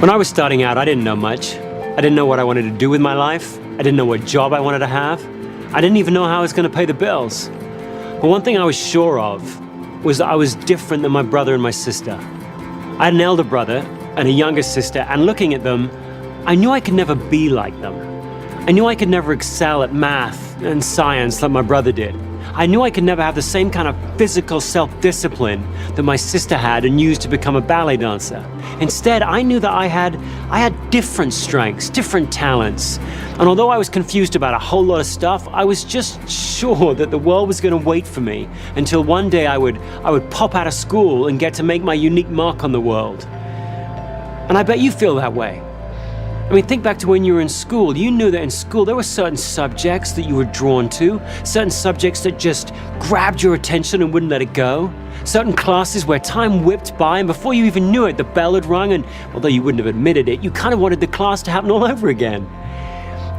When I was starting out, I didn't know much. I didn't know what I wanted to do with my life. I didn't know what job I wanted to have. I didn't even know how I was going to pay the bills. But one thing I was sure of was that I was different than my brother and my sister. I had an elder brother and a younger sister, and looking at them, I knew I could never be like them. I knew I could never excel at math and science like my brother did. I knew I could never have the same kind of physical self-discipline that my sister had and used to become a ballet dancer. Instead, I knew that I had different strengths, different talents. And although I was confused about a whole lot of stuff, I was just sure that the world was going to wait for me until one day I would pop out of school and get to make my unique mark on the world. And I bet you feel that way. I mean, think back to when you were in school. You knew that in school there were certain subjects that you were drawn to, certain subjects that just grabbed your attention and wouldn't let it go, certain classes where time whipped by and before you even knew it, the bell had rung and, although you wouldn't have admitted it, you kind of wanted the class to happen all over again.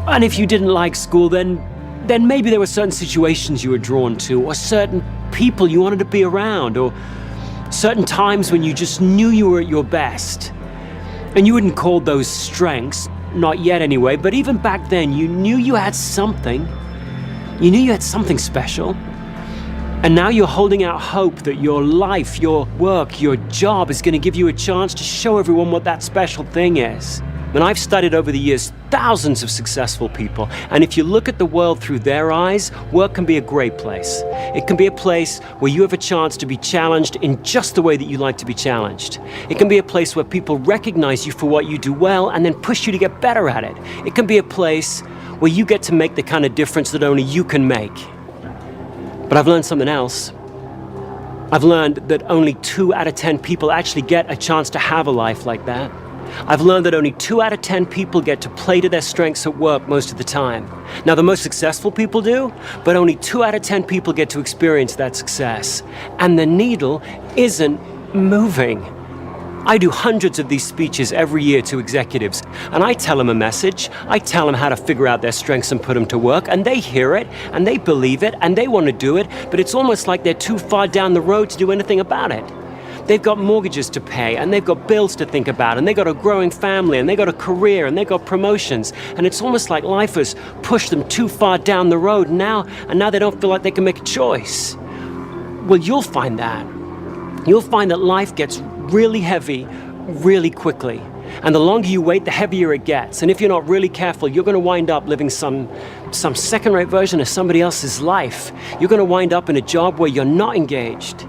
And if you didn't like school, then maybe there were certain situations you were drawn to, or certain people you wanted to be around, or certain times when you just knew you were at your best. And you wouldn't call those strengths, not yet anyway, but even back then you knew you had something. You knew you had something special. And now you're holding out hope that your life, your work, your job is going to give you a chance to show everyone what that special thing is. And I've studied over the years thousands of successful people, and if you look at the world through their eyes, work can be a great place. It can be a place where you have a chance to be challenged in just the way that you like to be challenged. It can be a place where people recognize you for what you do well and then push you to get better at it. It can be a place where you get to make the kind of difference that only you can make. But I've learned something else. I've learned that only 2 out of 10 people actually get a chance to have a life like that. I've learned that only 2 out of 10 people get to play to their strengths at work most of the time. Now, the most successful people do, but only 2 out of 10 people get to experience that success. And the needle isn't moving. I do hundreds of these speeches every year to executives, and I tell them a message. I tell them how to figure out their strengths and put them to work, and they hear it, and they believe it, and they want to do it, but it's almost like they're too far down the road to do anything about it. They've got mortgages to pay, and they've got bills to think about, and they've got a growing family, and they've got a career, and they've got promotions, and it's almost like life has pushed them too far down the road now they don't feel like they can make a choice. Well, you'll find that. You'll find that life gets really heavy really quickly, and the longer you wait, the heavier it gets, and if you're not really careful, you're going to wind up living some second-rate version of somebody else's life. You're going to wind up in a job where you're not engaged.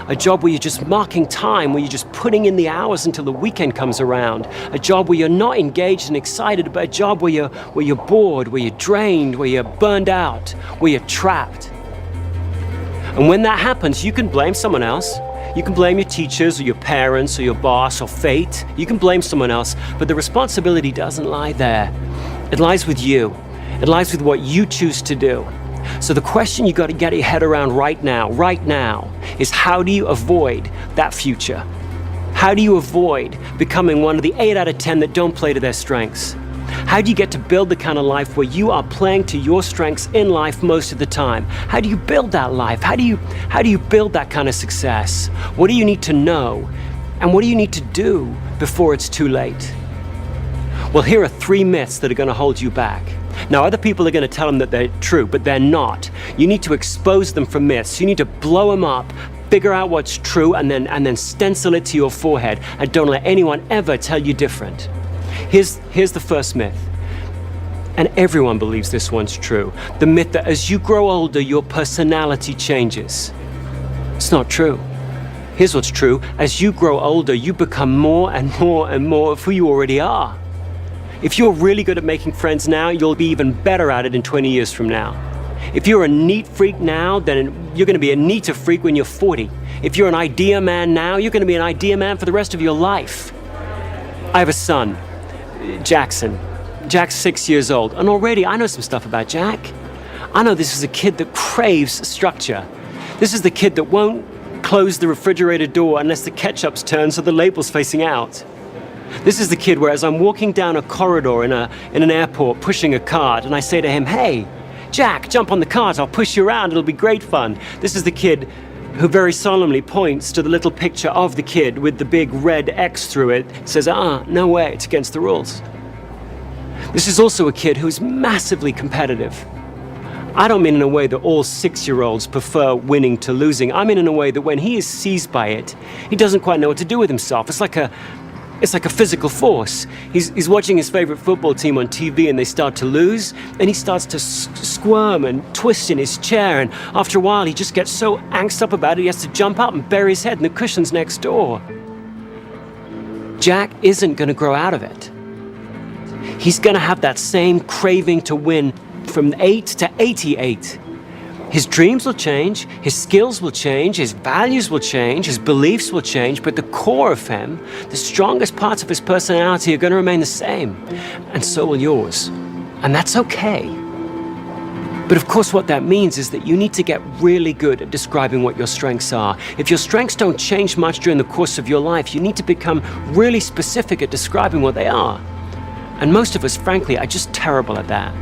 A job where you're just marking time, where you're just putting in the hours until the weekend comes around. A job where you're not engaged and excited, but a job where you're bored, where you're drained, where you're burned out, where you're trapped. And when that happens, you can blame someone else. You can blame your teachers or your parents or your boss or fate. You can blame someone else, but the responsibility doesn't lie there. It lies with you. It lies with what you choose to do. So the question you got to get your head around right now, is how do you avoid that future? How do you avoid becoming one of the 8 out of 10 that don't play to their strengths? How do you get to build the kind of life where you are playing to your strengths in life most of the time? How do you build that life? How do you build that kind of success? What do you need to know? And what do you need to do before it's too late? Well, here are 3 myths that are going to hold you back. Now, other people are going to tell them that they're true, but they're not. You need to expose them from myths. You need to blow them up, figure out what's true, and then stencil it to your forehead, and don't let anyone ever tell you different. Here's the first myth, and everyone believes this one's true. The myth that as you grow older, your personality changes. It's not true. Here's what's true. As you grow older, you become more and more and more of who you already are. If you're really good at making friends now, you'll be even better at it in 20 years from now. If you're a neat freak now, then you're going to be a neater freak when you're 40. If you're an idea man now, you're going to be an idea man for the rest of your life. I have a son, Jackson. Jack's 6 years old, and already I know some stuff about Jack. I know this is a kid that craves structure. This is the kid that won't close the refrigerator door unless the ketchup's turned so the label's facing out. This is the kid where as I'm walking down a corridor in an airport pushing a cart, and I say to him, "Hey, Jack, jump on the cart, I'll push you around, it'll be great fun." This is the kid who very solemnly points to the little picture of the kid with the big red X through it, says, no way, it's against the rules. This is also a kid who's massively competitive. I don't mean in a way that all 6-year-olds prefer winning to losing. I mean in a way that when he is seized by it, he doesn't quite know what to do with himself. It's like a physical force. He's watching his favorite football team on TV and they start to lose, and he starts to squirm and twist in his chair, and after a while he just gets so angst up about it he has to jump up and bury his head in the cushions next door. Jack isn't going to grow out of it. He's going to have that same craving to win from 8 to 88. His dreams will change, his skills will change, his values will change, his beliefs will change, but the core of him, the strongest parts of his personality are going to remain the same, and so will yours. And that's okay. But of course what that means is that you need to get really good at describing what your strengths are. If your strengths don't change much during the course of your life, you need to become really specific at describing what they are. And most of us, frankly, are just terrible at that.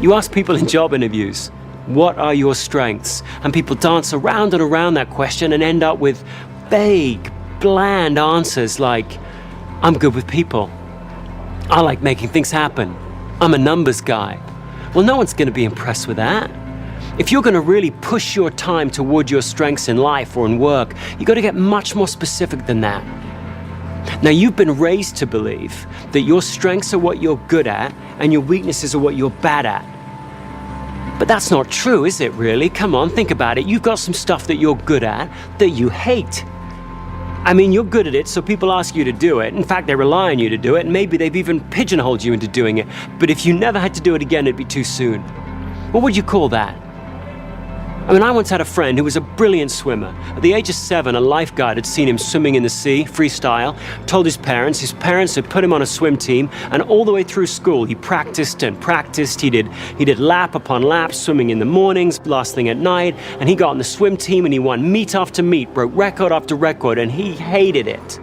You ask people in job interviews, what are your strengths? And people dance around and around that question and end up with vague, bland answers like, I'm good with people. I like making things happen. I'm a numbers guy. Well, no one's going to be impressed with that. If you're going to really push your time toward your strengths in life or in work, you've got to get much more specific than that. Now, you've been raised to believe that your strengths are what you're good at and your weaknesses are what you're bad at. But that's not true, is it really? Come on, think about it. You've got some stuff that you're good at that you hate. I mean, you're good at it, so people ask you to do it. In fact, they rely on you to do it, and maybe they've even pigeonholed you into doing it. But if you never had to do it again, it'd be too soon. What would you call that? I mean, I once had a friend who was a brilliant swimmer. At the age of 7, a lifeguard had seen him swimming in the sea, freestyle, told his parents had put him on a swim team, and all the way through school, he practiced and practiced. He did lap upon lap, swimming in the mornings, last thing at night, and he got on the swim team and he won meet after meet, broke record after record, and he hated it.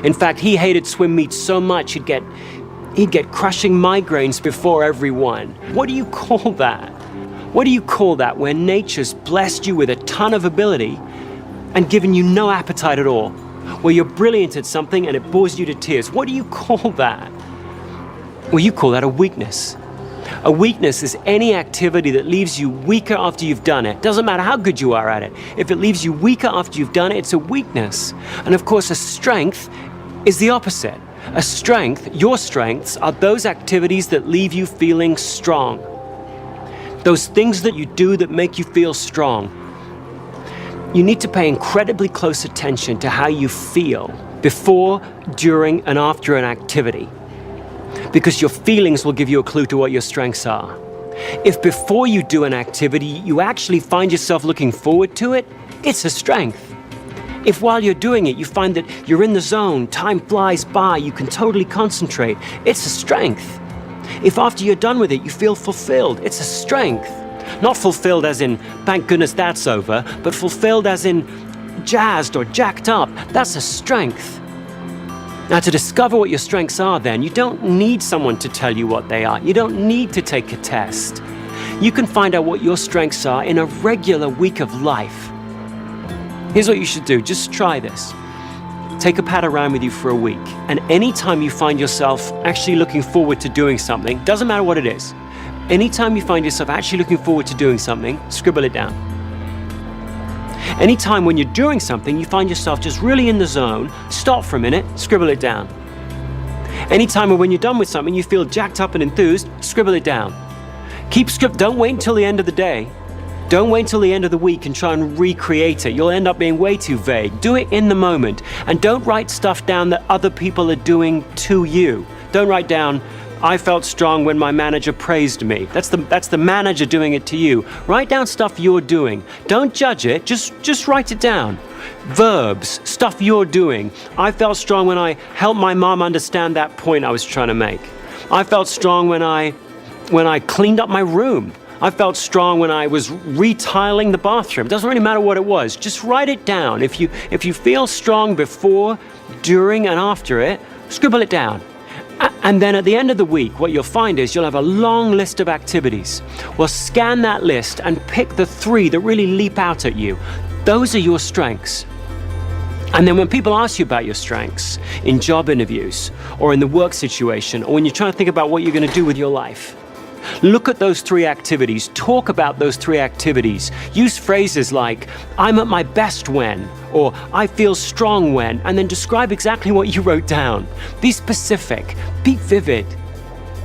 In fact, he hated swim meets so much he'd get crushing migraines before every one. What do you call that? What do you call that when nature's blessed you with a ton of ability and given you no appetite at all? Where you're brilliant at something and it bores you to tears. What do you call that? Well, you call that a weakness. A weakness is any activity that leaves you weaker after you've done it. Doesn't matter how good you are at it. If it leaves you weaker after you've done it, it's a weakness. And of course, a strength is the opposite. A strength, your strengths, are those activities that leave you feeling strong. Those things that you do that make you feel strong. You need to pay incredibly close attention to how you feel before, during, and after an activity, because your feelings will give you a clue to what your strengths are. If before you do an activity, you actually find yourself looking forward to it, it's a strength. If while you're doing it, you find that you're in the zone, time flies by, you can totally concentrate, it's a strength. If after you're done with it, you feel fulfilled, it's a strength. Not fulfilled as in, thank goodness that's over, but fulfilled as in jazzed or jacked up. That's a strength. Now, to discover what your strengths are then, you don't need someone to tell you what they are. You don't need to take a test. You can find out what your strengths are in a regular week of life. Here's what you should do. Just try this. Take a pad around with you for a week, and anytime you find yourself actually looking forward to doing something, doesn't matter what it is, anytime you find yourself actually looking forward to doing something, scribble it down. Anytime when you're doing something, you find yourself just really in the zone, stop for a minute, scribble it down. Anytime when you're done with something, you feel jacked up and enthused, scribble it down. Don't wait until the end of the day. Don't wait until the end of the week and try and recreate it. You'll end up being way too vague. Do it in the moment. And don't write stuff down that other people are doing to you. Don't write down, I felt strong when my manager praised me. That's the manager doing it to you. Write down stuff you're doing. Don't judge it, just write it down. Verbs, stuff you're doing. I felt strong when I helped my mom understand that point I was trying to make. I felt strong when I cleaned up my room. I felt strong when I was retiling the bathroom. Doesn't really matter what it was. Just write it down. If you feel strong before, during, and after it, scribble it down. And then at the end of the week, what you'll find is you'll have a long list of activities. Well, scan that list and pick the 3 that really leap out at you. Those are your strengths. And then when people ask you about your strengths in job interviews or in the work situation, or when you're trying to think about what you're going to do with your life, look at those 3 activities, talk about those 3 activities, use phrases like, I'm at my best when, or I feel strong when, and then describe exactly what you wrote down. Be specific, be vivid.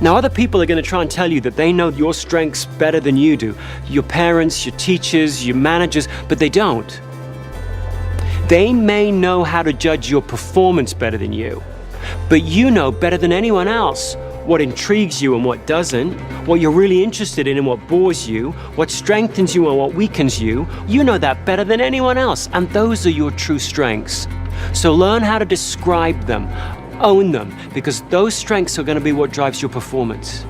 Now, other people are going to try and tell you that they know your strengths better than you do. Your parents, your teachers, your managers, but they don't. They may know how to judge your performance better than you, but you know better than anyone else what intrigues you and what doesn't, what you're really interested in and what bores you, what strengthens you and what weakens you. You know that better than anyone else, and those are your true strengths. So learn how to describe them, own them, because those strengths are going to be what drives your performance.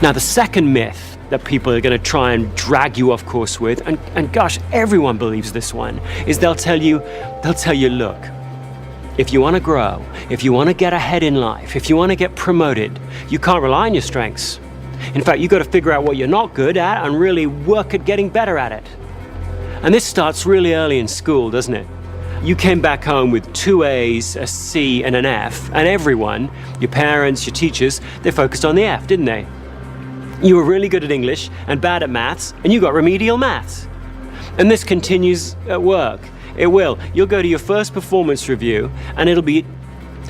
Now, the second myth that people are going to try and drag you off course with, and gosh, everyone believes this one, is they'll tell you, look, if you want to grow, if you want to get ahead in life, if you want to get promoted, you can't rely on your strengths. In fact, you've got to figure out what you're not good at and really work at getting better at it. And this starts really early in school, doesn't it? You came back home with 2 A's, a C, and an F, and everyone, your parents, your teachers, they focused on the F, didn't they? You were really good at English and bad at maths, and you got remedial maths. And this continues at work. It will. You'll go to your first performance review, and it'll be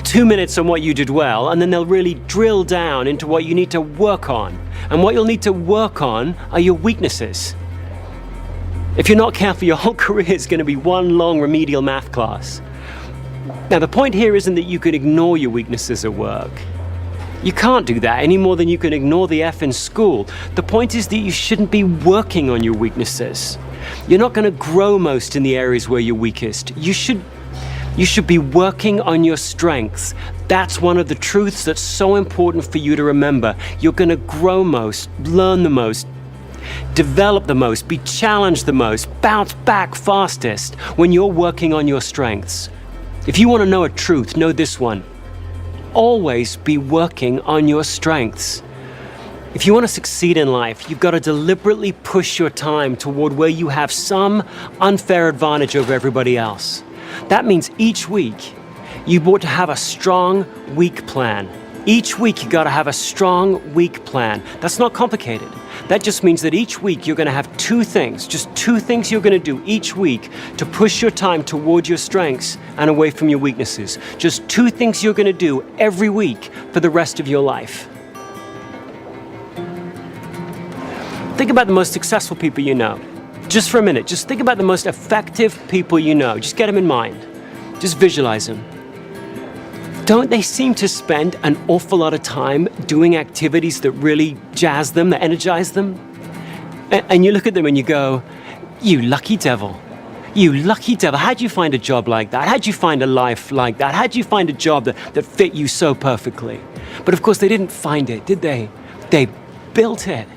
2 minutes on what you did well, and then they'll really drill down into what you need to work on. And what you'll need to work on are your weaknesses. If you're not careful, your whole career is going to be one long remedial math class. Now, the point here isn't that you can ignore your weaknesses at work. You can't do that any more than you can ignore the F in school. The point is that you shouldn't be working on your weaknesses. You're not going to grow most in the areas where you're weakest. You should be working on your strengths. That's one of the truths that's so important for you to remember. You're going to grow most, learn the most, develop the most, be challenged the most, bounce back fastest when you're working on your strengths. If you want to know a truth, know this one. Always be working on your strengths. If you want to succeed in life, you've got to deliberately push your time toward where you have some unfair advantage over everybody else. That means each week, you ought to have a strong, weak plan. Each week, you got to have a strong, weak plan. That's not complicated. That just means that each week, you're going to have 2 things, just 2 things you're going to do each week to push your time toward your strengths and away from your weaknesses. Just 2 things you're going to do every week for the rest of your life. Think about the most successful people you know. Just for a minute, just think about the most effective people you know. Just get them in mind. Just visualize them. Don't they seem to spend an awful lot of time doing activities that really jazz them, that energize them? And you look at them and you go, you lucky devil. You lucky devil. How'd you find a job like that? How'd you find a life like that? How'd you find a job that fit you so perfectly? But of course, they didn't find it, did they? They built it.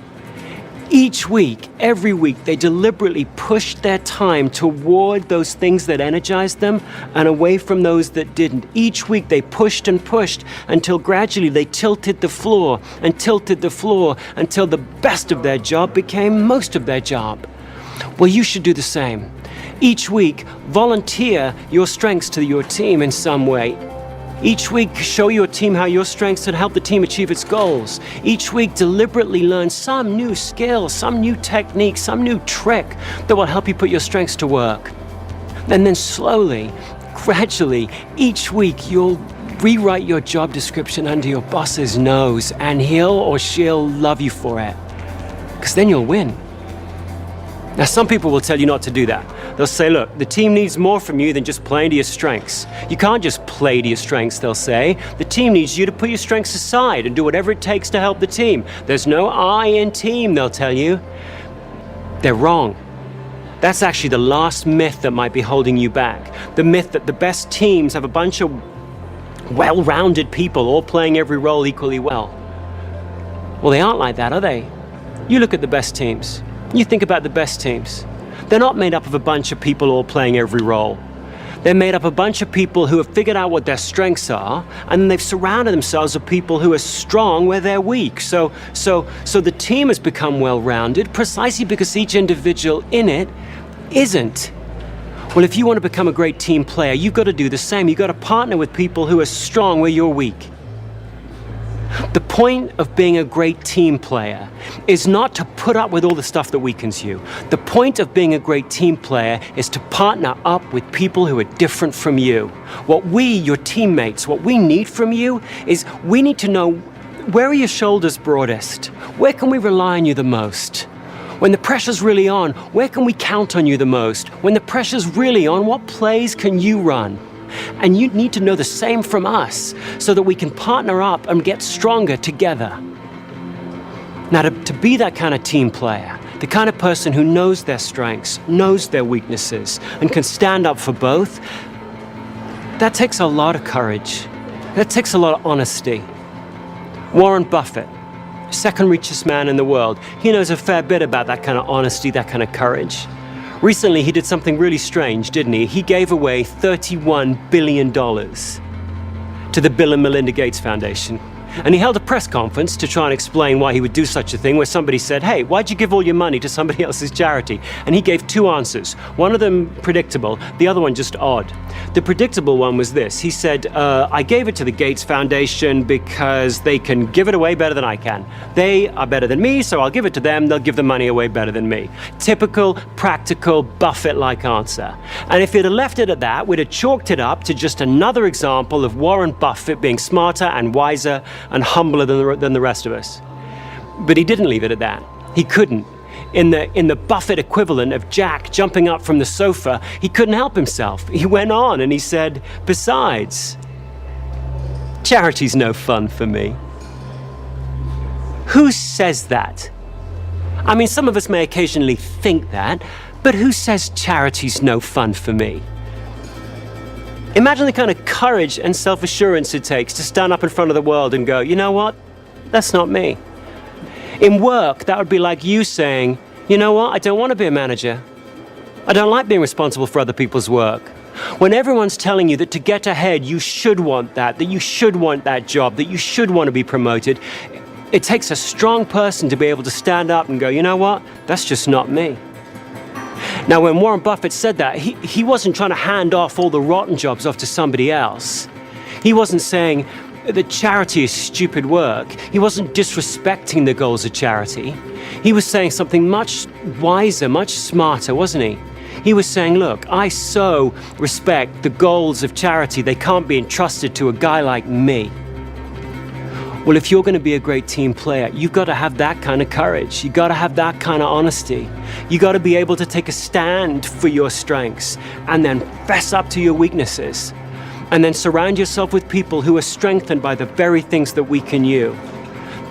Each week, every week, they deliberately pushed their time toward those things that energized them and away from those that didn't. Each week, they pushed and pushed until gradually they tilted the floor until the best of their job became most of their job. Well, you should do the same. Each week, volunteer your strengths to your team in some way. Each week, show your team how your strengths can help the team achieve its goals. Each week, deliberately learn some new skill, some new technique, some new trick that will help you put your strengths to work. And then slowly, gradually, each week, you'll rewrite your job description under your boss's nose, and he'll or she'll love you for it. Because then you'll win. Now, some people will tell you not to do that. They'll say, look, the team needs more from you than just playing to your strengths. You can't just play to your strengths, they'll say. The team needs you to put your strengths aside and do whatever it takes to help the team. There's no I in team, they'll tell you. They're wrong. That's actually the last myth that might be holding you back. The myth that the best teams have a bunch of well-rounded people all playing every role equally well. Well, they aren't like that, are they? You look at the best teams. You think about the best teams. They're not made up of a bunch of people all playing every role. They're made up of a bunch of people who have figured out what their strengths are, and they've surrounded themselves with people who are strong where they're weak. So the team has become well-rounded precisely because each individual in it isn't. Well, if you want to become a great team player, you've got to do the same. You've got to partner with people who are strong where you're weak. The point of being a great team player is not to put up with all the stuff that weakens you. The point of being a great team player is to partner up with people who are different from you. What we, your teammates, what we need from you is we need to know, where are your shoulders broadest? Where can we rely on you the most? When the pressure's really on, where can we count on you the most? When the pressure's really on, what plays can you run? And you need to know the same from us so that we can partner up and get stronger together. Now, to be that kind of team player, the kind of person who knows their strengths, knows their weaknesses, and can stand up for both, that takes a lot of courage. That takes a lot of honesty. Warren Buffett, second richest man in the world, he knows a fair bit about that kind of honesty, that kind of courage. Recently, he did something really strange, didn't he? He gave away $31 billion to the Bill and Melinda Gates Foundation. And he held a press conference to try and explain why he would do such a thing, where somebody said, hey, why'd you give all your money to somebody else's charity? And he gave two answers. One of them predictable, the other one just odd. The predictable one was this. He said, I gave it to the Gates Foundation because they can give it away better than I can. They are better than me, so I'll give it to them. They'll give the money away better than me. Typical, practical, Buffett-like answer. And if he'd have left it at that, we'd have chalked it up to just another example of Warren Buffett being smarter and wiser and humbler than the rest of us. But he didn't leave it at that. He couldn't. In the Buffett equivalent of Jack jumping up from the sofa, he couldn't help himself. He went on and he said, besides, charity's no fun for me. Who says that? I mean, some of us may occasionally think that, but who says charity's no fun for me? Imagine the kind of courage and self-assurance it takes to stand up in front of the world and go, you know what? That's not me. In work, that would be like you saying, you know what? I don't want to be a manager. I don't like being responsible for other people's work. When everyone's telling you that to get ahead, you should want that you should want that job, that you should want to be promoted, it takes a strong person to be able to stand up and go, you know what? That's just not me. Now, when Warren Buffett said that, he wasn't trying to hand off all the rotten jobs off to somebody else. He wasn't saying that charity is stupid work. He wasn't disrespecting the goals of charity. He was saying something much wiser, much smarter, wasn't he? He was saying, look, I so respect the goals of charity, they can't be entrusted to a guy like me. Well, if you're going to be a great team player, you've got to have that kind of courage. You've got to have that kind of honesty. You've got to be able to take a stand for your strengths and then fess up to your weaknesses. And then surround yourself with people who are strengthened by the very things that weaken you.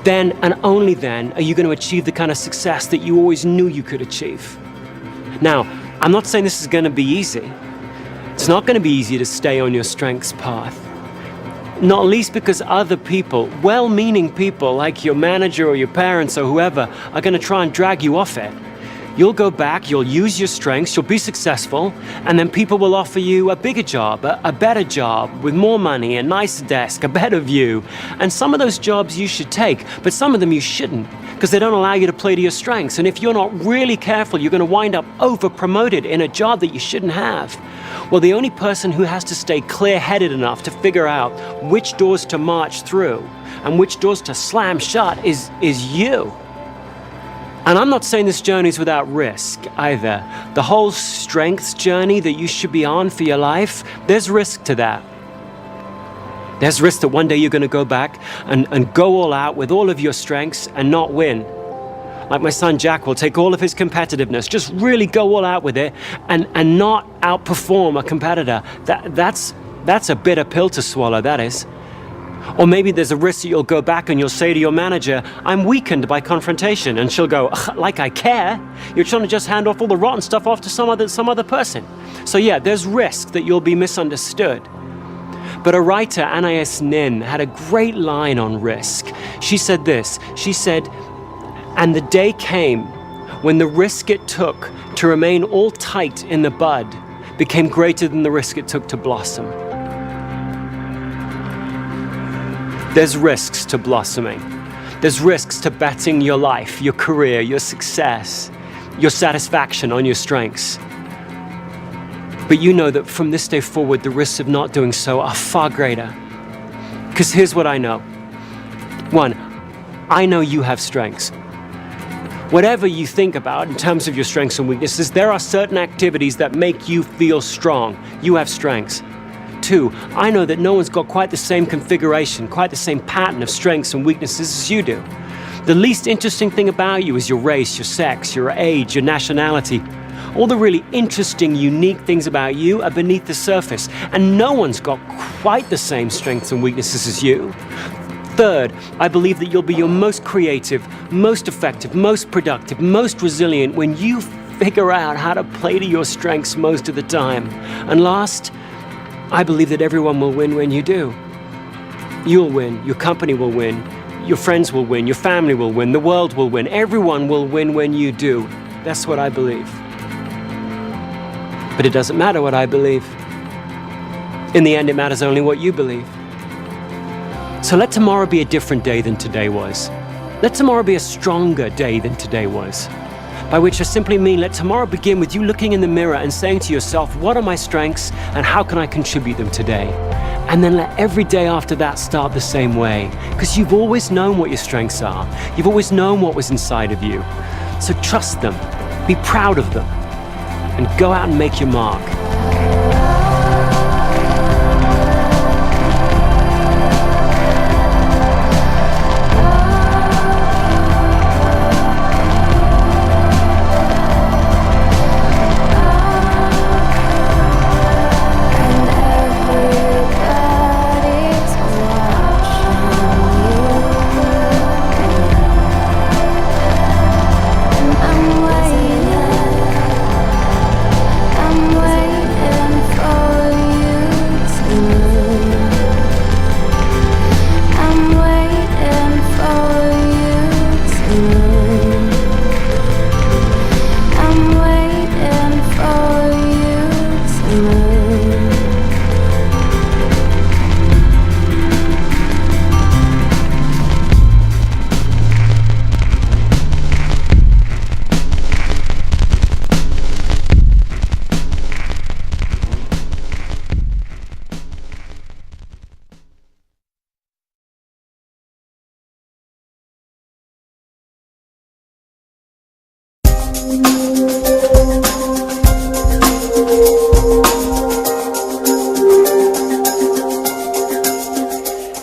Then and only then are you going to achieve the kind of success that you always knew you could achieve. Now, I'm not saying this is going to be easy. It's not going to be easy to stay on your strengths path. Not least because other people, well-meaning people like your manager or your parents or whoever, are going to try and drag you off it. You'll go back, you'll use your strengths, you'll be successful, and then people will offer you a bigger job, a better job, with more money, a nicer desk, a better view. And some of those jobs you should take, but some of them you shouldn't, because they don't allow you to play to your strengths. And if you're not really careful, you're going to wind up over-promoted in a job that you shouldn't have. Well, the only person who has to stay clear-headed enough to figure out which doors to march through and which doors to slam shut is you. And I'm not saying this journey is without risk either. The whole strengths journey that you should be on for your life, there's risk to that. There's risk that one day you're going to go back and go all out with all of your strengths and not win. Like my son Jack will take all of his competitiveness, just really go all out with it and not outperform a competitor. That's a bitter pill to swallow, that is. Or maybe there's a risk that you'll go back and you'll say to your manager, I'm weakened by confrontation. And she'll go, like I care. You're trying to just hand off all the rotten stuff off to some other person. So yeah, there's risk that you'll be misunderstood. But a writer, Anais Nin, had a great line on risk. She said this, she said, and the day came when the risk it took to remain all tight in the bud became greater than the risk it took to blossom. There's risks to blossoming. There's risks to betting your life, your career, your success, your satisfaction on your strengths. But you know that from this day forward, the risks of not doing so are far greater. Because here's what I know. One, I know you have strengths. Whatever you think about in terms of your strengths and weaknesses, there are certain activities that make you feel strong. You have strengths. Two, I know that no one's got quite the same configuration, quite the same pattern of strengths and weaknesses as you do. The least interesting thing about you is your race, your sex, your age, your nationality. All the really interesting, unique things about you are beneath the surface, and no one's got quite the same strengths and weaknesses as you. Third, I believe that you'll be your most creative, most effective, most productive, most resilient when you figure out how to play to your strengths most of the time. And last, I believe that everyone will win when you do. You'll win, your company will win, your friends will win, your family will win, the world will win, everyone will win when you do. That's what I believe. But it doesn't matter what I believe. In the end, it matters only what you believe. So let tomorrow be a different day than today was. Let tomorrow be a stronger day than today was. By which I simply mean let tomorrow begin with you looking in the mirror and saying to yourself, what are my strengths and how can I contribute them today? And then let every day after that start the same way. Because you've always known what your strengths are. You've always known what was inside of you. So trust them, be proud of them, and go out and make your mark.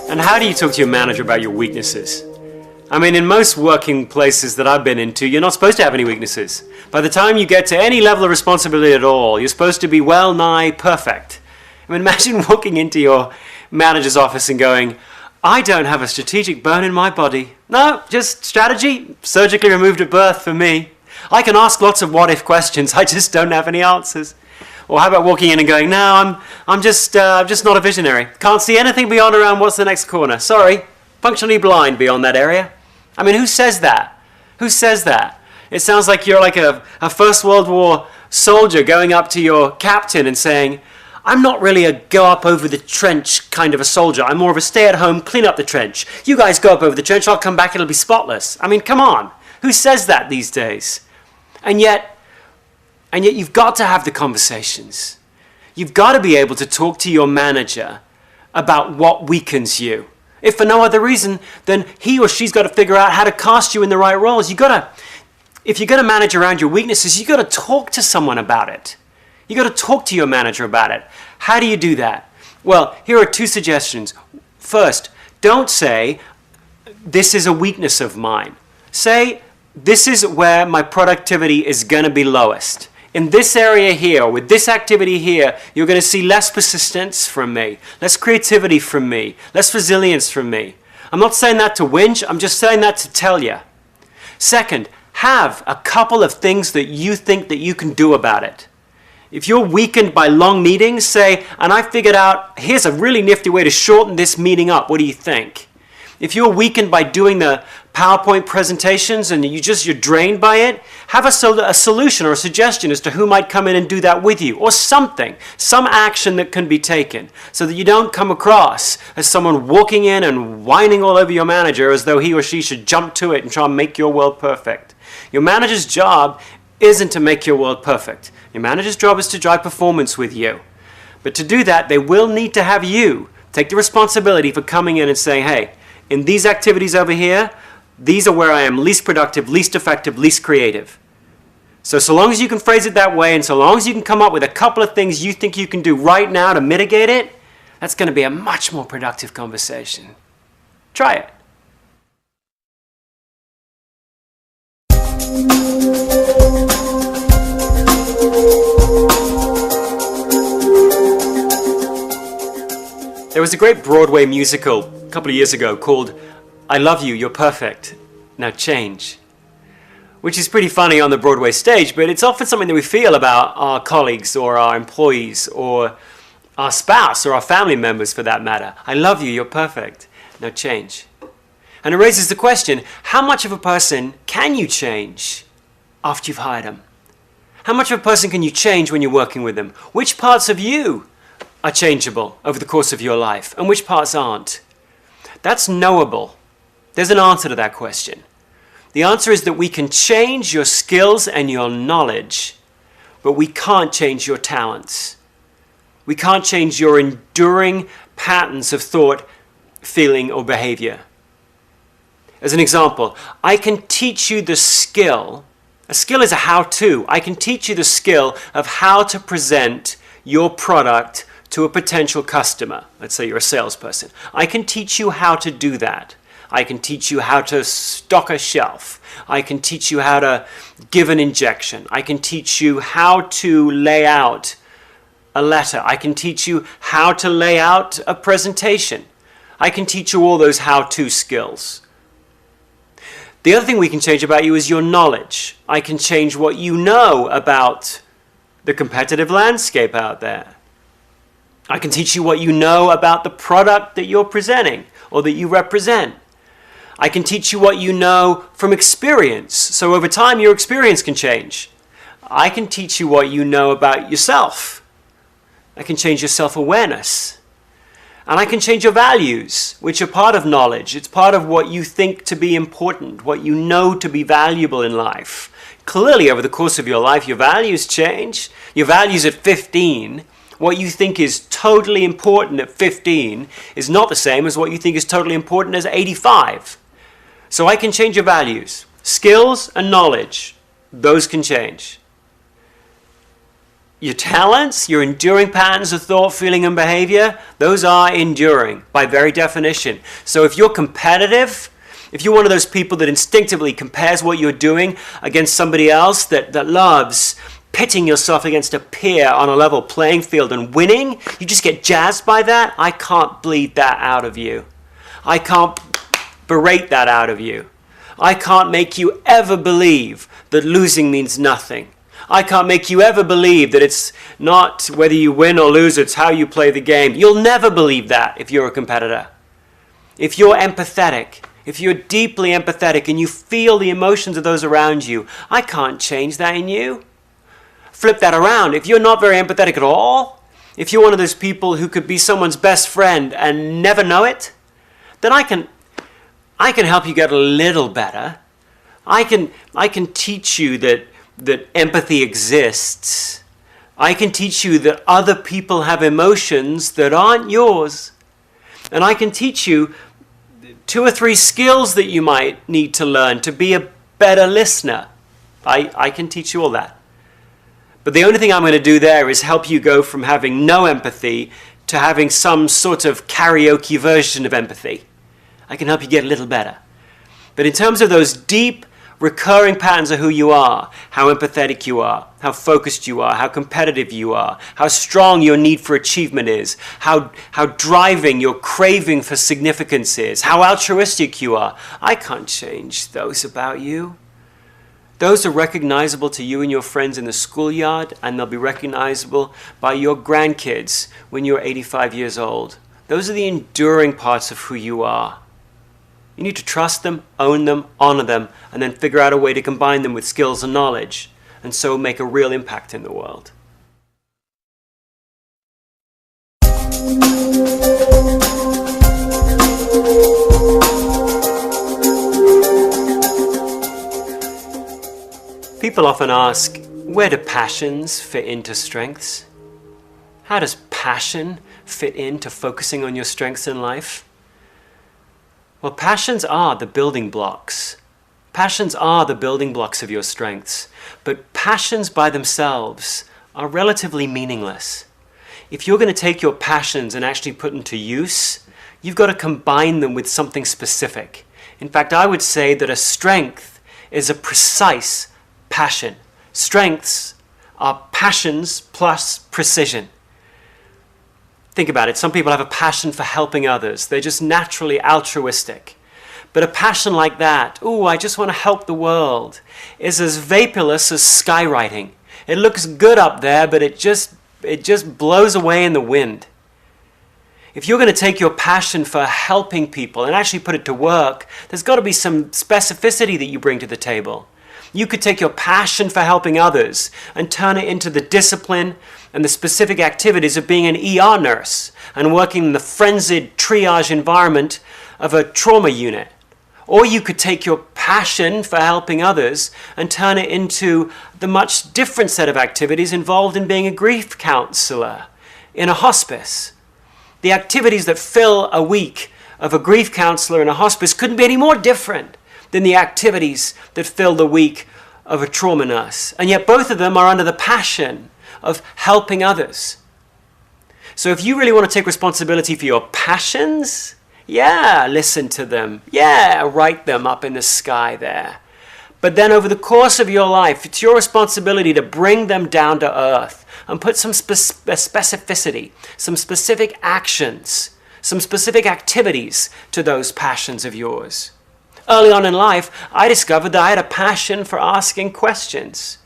And how do you talk to your manager about your weaknesses? I mean, in most working places that I've been into, you're not supposed to have any weaknesses. By the time you get to any level of responsibility at all, you're supposed to be well nigh perfect. I mean, imagine walking into your manager's office and going, I don't have a strategic bone in my body. No, just strategy, surgically removed at birth for me. I can ask lots of what-if questions, I just don't have any answers. Or how about walking in and going, no, I'm just not a visionary. Can't see anything beyond around what's the next corner. Sorry, functionally blind beyond that area. I mean, who says that? Who says that? It sounds like you're like a First World War soldier going up to your captain and saying, I'm not really a go up over the trench kind of a soldier. I'm more of a stay at home, clean up the trench. You guys go up over the trench, I'll come back, it'll be spotless. I mean, come on. Who says that these days? And yet you've got to have the conversations. You've got to be able to talk to your manager about what weakens you. If for no other reason, then he or she's got to figure out how to cast you in the right roles. If you're going to manage around your weaknesses, you've got to talk to someone about it. You've got to talk to your manager about it. How do you do that? Well, here are two suggestions. First, don't say, this is a weakness of mine. Say, this is where my productivity is going to be lowest. In this area here, with this activity here, you're going to see less persistence from me, less creativity from me, less resilience from me. I'm not saying that to whinge, I'm just saying that to tell you. Second, have a couple of things that you think that you can do about it. If you're weakened by long meetings, say, and I figured out, here's a really nifty way to shorten this meeting up, what do you think? If you're weakened by doing the PowerPoint presentations and you're drained by it, have a solution or a suggestion as to who might come in and do that with you, or something, some action that can be taken, so that you don't come across as someone walking in and whining all over your manager as though he or she should jump to it and try and make your world perfect. Your manager's job isn't to make your world perfect. Your manager's job is to drive performance with you. But to do that, they will need to have you take the responsibility for coming in and saying, hey, in these activities over here, these are where I am least productive, least effective, least creative. So long as you can phrase it that way, and so long as you can come up with a couple of things you think you can do right now to mitigate it, that's going to be a much more productive conversation. Try it. There was a great Broadway musical a couple of years ago called I Love You, You're Perfect, Now Change, which is pretty funny on the Broadway stage, but it's often something that we feel about our colleagues or our employees or our spouse or our family members for that matter. I love you, you're perfect, now change. And it raises the question, how much of a person can you change after you've hired them? How much of a person can you change when you're working with them? Which parts of you are changeable over the course of your life, and which parts aren't? That's knowable. There's an answer to that question. The answer is that we can change your skills and your knowledge, but we can't change your talents. We can't change your enduring patterns of thought, feeling, or behavior. As an example, I can teach you the skill. A skill is a how-to. I can teach you the skill of how to present your product to a potential customer. Let's say you're a salesperson. I can teach you how to do that. I can teach you how to stock a shelf. I can teach you how to give an injection. I can teach you how to lay out a letter. I can teach you how to lay out a presentation. I can teach you all those how-to skills. The other thing we can change about you is your knowledge. I can change what you know about the competitive landscape out there. I can teach you what you know about the product that you're presenting or that you represent. I can teach you what you know from experience. So over time, your experience can change. I can teach you what you know about yourself. I can change your self-awareness. And I can change your values, which are part of knowledge. It's part of what you think to be important, what you know to be valuable in life. Clearly, over the course of your life, your values change. Your values at 15, what you think is totally important at 15 is not the same as what you think is totally important as 85. So I can change your values. Skills and knowledge, those can change. Your talents, your enduring patterns of thought, feeling, and behavior, those are enduring by very definition. So if you're competitive, if you're one of those people that instinctively compares what you're doing against somebody else, that loves pitting yourself against a peer on a level playing field and winning, you just get jazzed by that, I can't bleed that out of you. I can't berate that out of you. I can't make you ever believe that losing means nothing. I can't make you ever believe that it's not whether you win or lose, it's how you play the game. You'll never believe that if you're a competitor. If you're empathetic, if you're deeply empathetic and you feel the emotions of those around you, I can't change that in you. Flip that around. If you're not very empathetic at all, if you're one of those people who could be someone's best friend and never know it, then I can help you get a little better. I can teach you that empathy exists. I can teach you that other people have emotions that aren't yours. And I can teach you 2 or 3 skills that you might need to learn to be a better listener. I can teach you all that. But the only thing I'm going to do there is help you go from having no empathy to having some sort of karaoke version of empathy. I can help you get a little better. But in terms of those deep, recurring patterns of who you are, how empathetic you are, how focused you are, how competitive you are, how strong your need for achievement is, how driving your craving for significance is, how altruistic you are, I can't change those about you. Those are recognizable to you and your friends in the schoolyard, and they'll be recognizable by your grandkids when you're 85 years old. Those are the enduring parts of who you are. You need to trust them, own them, honor them, and then figure out a way to combine them with skills and knowledge, and so make a real impact in the world. People often ask, where do passions fit into strengths? How does passion fit into focusing on your strengths in life? Well, passions are the building blocks. Passions are the building blocks of your strengths, but passions by themselves are relatively meaningless. If you're going to take your passions and actually put them to use, you've got to combine them with something specific. In fact, I would say that a strength is a precise passion. Strengths are passions plus precision. Think about it. Some people have a passion for helping others. They're just naturally altruistic. But a passion like that, ooh, I just want to help the world, is as vaporless as skywriting. It looks good up there, but it just blows away in the wind. If you're going to take your passion for helping people and actually put it to work, there's got to be some specificity that you bring to the table. You could take your passion for helping others and turn it into the discipline and the specific activities of being an ER nurse and working in the frenzied triage environment of a trauma unit. Or you could take your passion for helping others and turn it into the much different set of activities involved in being a grief counselor in a hospice. The activities that fill a week of a grief counselor in a hospice couldn't be any more different than the activities that fill the week of a trauma nurse. And yet both of them are under the passion of helping others. So if you really want to take responsibility for your passions, yeah, listen to them. Yeah, write them up in the sky there. But then over the course of your life, it's your responsibility to bring them down to earth and put some specificity, some specific actions, some specific activities to those passions of yours. Early on in life, I discovered that I had a passion for asking questions.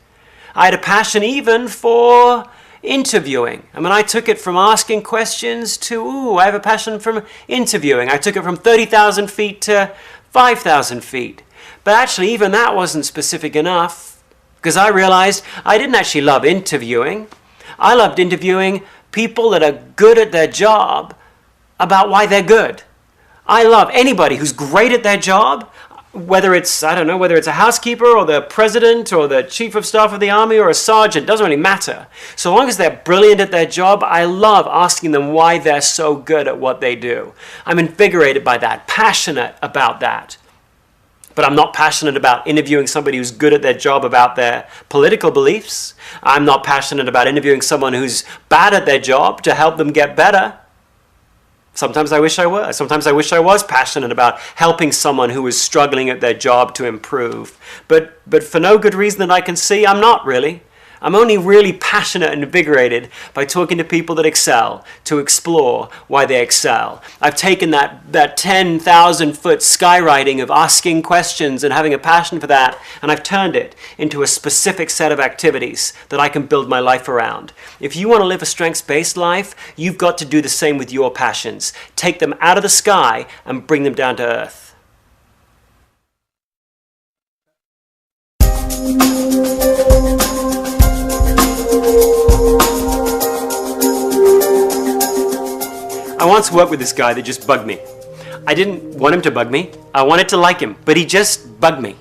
I had a passion even for interviewing. I mean, I took it from asking questions to, I have a passion from interviewing. I took it from 30,000 feet to 5,000 feet. But actually, even that wasn't specific enough, because I realized I didn't actually love interviewing. I loved interviewing people that are good at their job about why they're good. I love anybody who's great at their job, whether it's, I don't know, whether it's a housekeeper or the president or the chief of staff of the army or a sergeant, doesn't really matter. So long as they're brilliant at their job, I love asking them why they're so good at what they do. I'm invigorated by that, passionate about that. But I'm not passionate about interviewing somebody who's good at their job about their political beliefs. I'm not passionate about interviewing someone who's bad at their job to help them get better. Sometimes I wish I were. Sometimes I wish I was passionate about helping someone who was struggling at their job to improve. But for no good reason that I can see, I'm not really. I'm only really passionate and invigorated by talking to people that excel, to explore why they excel. I've taken that 10,000-foot skywriting of asking questions and having a passion for that, and I've turned it into a specific set of activities that I can build my life around. If you want to live a strengths-based life, you've got to do the same with your passions. Take them out of the sky and bring them down to earth. I once worked with this guy that just bugged me. I didn't want him to bug me. I wanted to like him, but he just bugged me.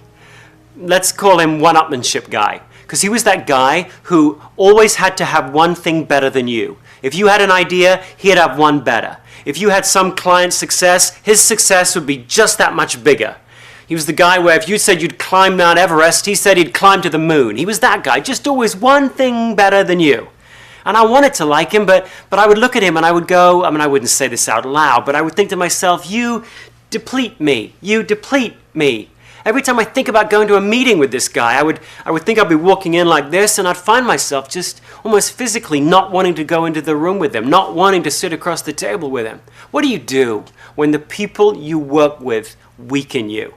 Let's call him one-upmanship guy, because he was that guy who always had to have one thing better than you. If you had an idea, he'd have one better. If you had some client success, his success would be just that much bigger. He was the guy where if you said you'd climb Mount Everest, he said he'd climb to the moon. He was that guy, just always one thing better than you. And I wanted to like him, but I would look at him and I would go, I mean, I wouldn't say this out loud, but I would think to myself, you deplete me. You deplete me. Every time I think about going to a meeting with this guy, I would think I'd be walking in like this, and I'd find myself just almost physically not wanting to go into the room with him, not wanting to sit across the table with him. What do you do when the people you work with weaken you?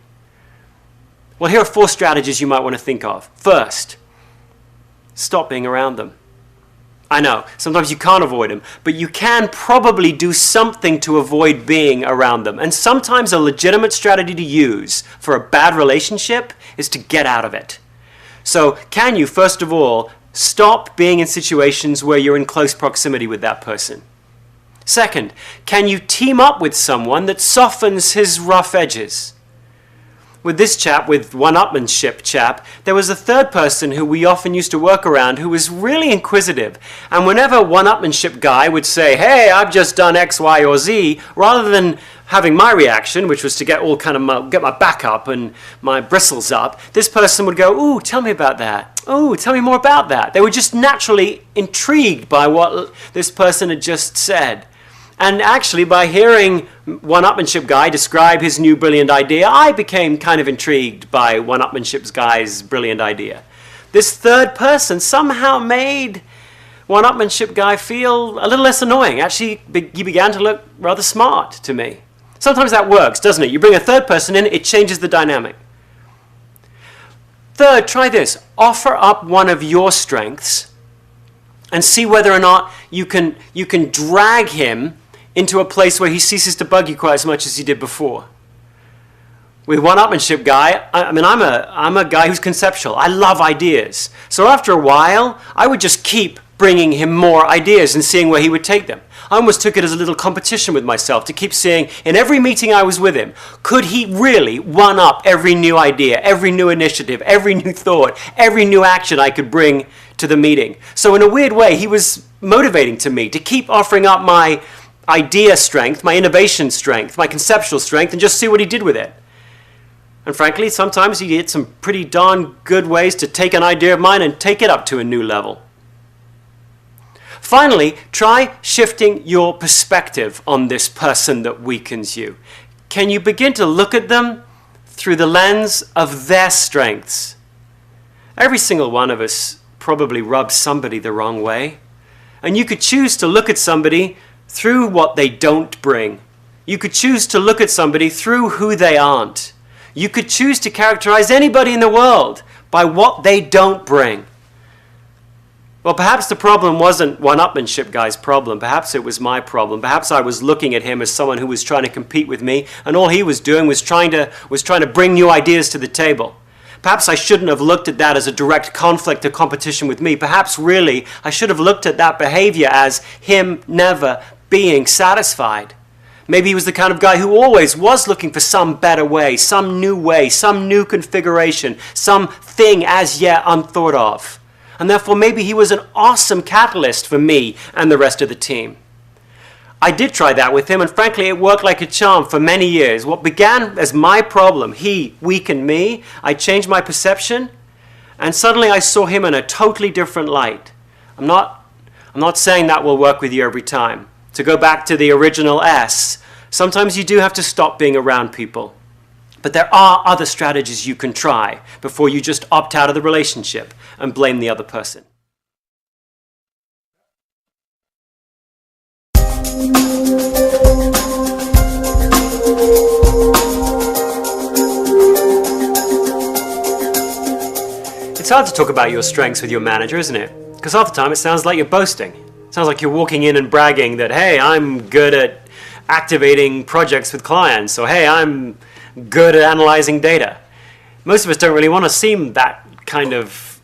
Well, here are 4 strategies you might want to think of. First, stop being around them. I know, sometimes you can't avoid them, but you can probably do something to avoid being around them. And sometimes a legitimate strategy to use for a bad relationship is to get out of it. So can you, first of all, stop being in situations where you're in close proximity with that person? Second, can you team up with someone that softens his rough edges? with this chap, with one-upmanship chap, there was a third person who we often used to work around who was really inquisitive. And whenever one-upmanship guy would say, hey, I've just done X, Y, or Z, rather than having my reaction, which was to get get my back up and my bristles up, this person would go, ooh, tell me about that. Ooh, tell me more about that. They were just naturally intrigued by what this person had just said. And actually, by hearing one-upmanship guy describe his new brilliant idea, I became kind of intrigued by one-upmanship guy's brilliant idea. This third person somehow made one-upmanship guy feel a little less annoying. Actually, he began to look rather smart to me. Sometimes that works, doesn't it? You bring a third person in, it changes the dynamic. Third, try this. Offer up one of your strengths and see whether or not you can drag him into a place where he ceases to bug you quite as much as he did before. With one-upmanship guy, I'm a guy who's conceptual. I love ideas. So after a while, I would just keep bringing him more ideas and seeing where he would take them. I almost took it as a little competition with myself to keep seeing, in every meeting I was with him, could he really one-up every new idea, every new initiative, every new thought, every new action I could bring to the meeting. So in a weird way, he was motivating to me to keep offering up my idea strength, my innovation strength, my conceptual strength, and just see what he did with it. And frankly, sometimes he had some pretty darn good ways to take an idea of mine and take it up to a new level. Finally, try shifting your perspective on this person that weakens you. Can you begin to look at them through the lens of their strengths? Every single one of us probably rubs somebody the wrong way. And you could choose to look at somebody through what they don't bring. You could choose to look at somebody through who they aren't. You could choose to characterize anybody in the world by what they don't bring. Well, perhaps the problem wasn't one-upmanship guy's problem. Perhaps it was my problem. Perhaps I was looking at him as someone who was trying to compete with me, and all he was doing was trying to bring new ideas to the table. Perhaps I shouldn't have looked at that as a direct conflict or competition with me. Perhaps really I should have looked at that behavior as him never being satisfied. Maybe he was the kind of guy who always was looking for some better way, some new configuration, something as yet unthought of. And therefore maybe he was an awesome catalyst for me and the rest of the team. I did try that with him, and frankly it worked like a charm for many years. What began as my problem, he weakened me, I changed my perception, and suddenly I saw him in a totally different light. I'm not saying that will work with you every time. To go back to the original S, sometimes you do have to stop being around people. But there are other strategies you can try before you just opt out of the relationship and blame the other person. It's hard to talk about your strengths with your manager, isn't it? Because half the time it sounds like you're boasting. It sounds like you're walking in and bragging that, hey, I'm good at activating projects with clients, or hey, I'm good at analyzing data. Most of us don't really want to seem that kind of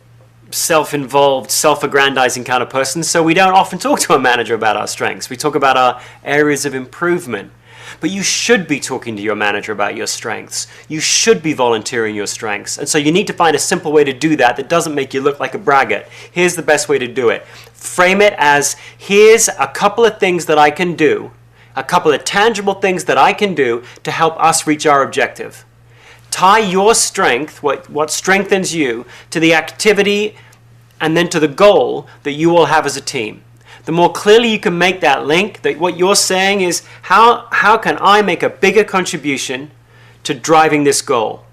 self-involved, self-aggrandizing kind of person, so we don't often talk to a manager about our strengths. We talk about our areas of improvement. But you should be talking to your manager about your strengths. You should be volunteering your strengths. And so you need to find a simple way to do that that doesn't make you look like a braggart. Here's the best way to do it. Frame it as, here's a couple of things that I can do, a couple of tangible things that I can do to help us reach our objective. Tie your strength, what strengthens you, to the activity and then to the goal that you all have as a team. The more clearly you can make that link, that what you're saying is, how can I make a bigger contribution to driving this goal?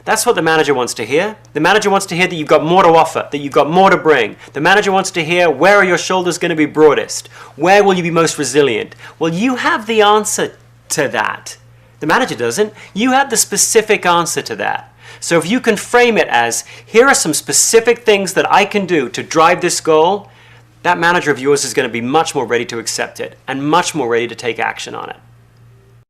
That's what the manager wants to hear. The manager wants to hear that you've got more to offer, that you've got more to bring. The manager wants to hear, where are your shoulders going to be broadest? Where will you be most resilient? Well, you have the answer to that. The manager doesn't. You have the specific answer to that. So if you can frame it as, here are some specific things that I can do to drive this goal, that manager of yours is going to be much more ready to accept it and much more ready to take action on it.